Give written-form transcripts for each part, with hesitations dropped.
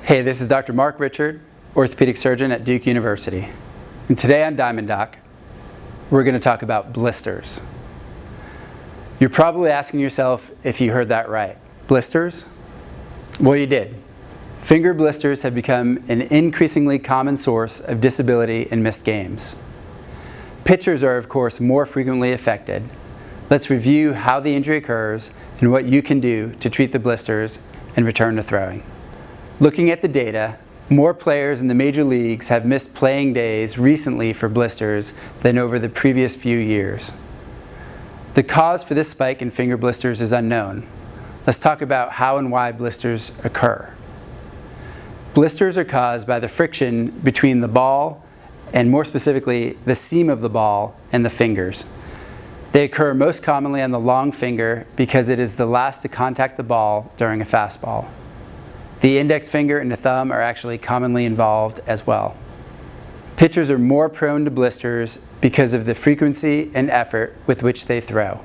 Hey, this is Dr. Mark Richard, orthopedic surgeon at Duke University. And today on Diamond Doc, we're going to talk about blisters. You're probably asking yourself if you heard that right. Blisters? Well, you did. Finger blisters have become an increasingly common source of disability in missed games. Pitchers are, of course, more frequently affected. Let's review how the injury occurs and what you can do to treat the blisters and return to throwing. Looking at the data, more players in the major leagues have missed playing days recently for blisters than over the previous few years. The cause for this spike in finger blisters is unknown. Let's talk about how and why blisters occur. Blisters are caused by the friction between the ball and, more specifically, the seam of the ball and the fingers. They occur most commonly on the long finger because it is the last to contact the ball during a fastball. The index finger and the thumb are actually commonly involved as well. Pitchers are more prone to blisters because of the frequency and effort with which they throw.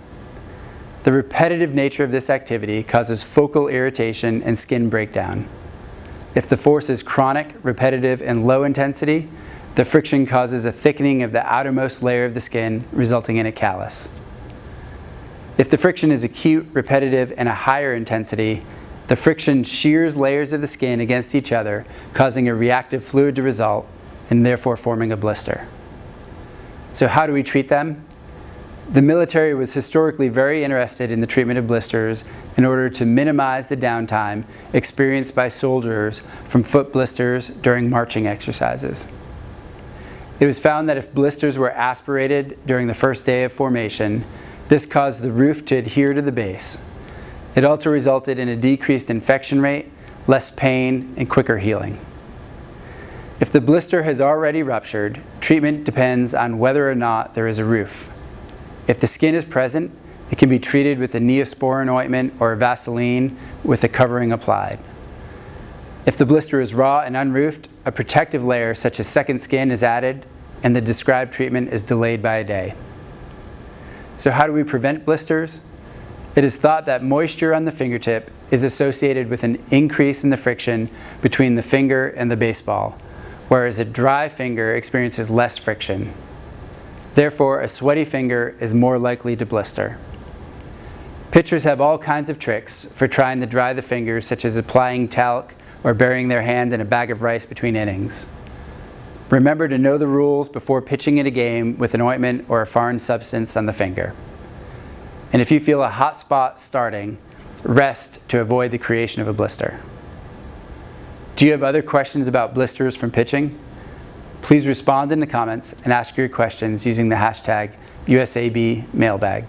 The repetitive nature of this activity causes focal irritation and skin breakdown. If the force is chronic, repetitive, and low intensity, the friction causes a thickening of the outermost layer of the skin, resulting in a callus. If the friction is acute, repetitive, and a higher intensity, the friction shears layers of the skin against each other, causing a reactive fluid to result, and therefore forming a blister. So how do we treat them? The military was historically very interested in the treatment of blisters in order to minimize the downtime experienced by soldiers from foot blisters during marching exercises. It was found that if blisters were aspirated during the first day of formation, this caused the roof to adhere to the base. It also resulted in a decreased infection rate, less pain, and quicker healing. If the blister has already ruptured, treatment depends on whether or not there is a roof. If the skin is present, it can be treated with a Neosporin ointment or a Vaseline with a covering applied. If the blister is raw and unroofed, a protective layer such as second skin is added, and the described treatment is delayed by a day. So how do we prevent blisters? It is thought that moisture on the fingertip is associated with an increase in the friction between the finger and the baseball, whereas a dry finger experiences less friction. Therefore, a sweaty finger is more likely to blister. Pitchers have all kinds of tricks for trying to dry the fingers, such as applying talc or burying their hand in a bag of rice between innings. Remember to know the rules before pitching in a game with an ointment or a foreign substance on the finger. And if you feel a hot spot starting, rest to avoid the creation of a blister. Do you have other questions about blisters from pitching? Please respond in the comments and ask your questions using the hashtag USABmailbag.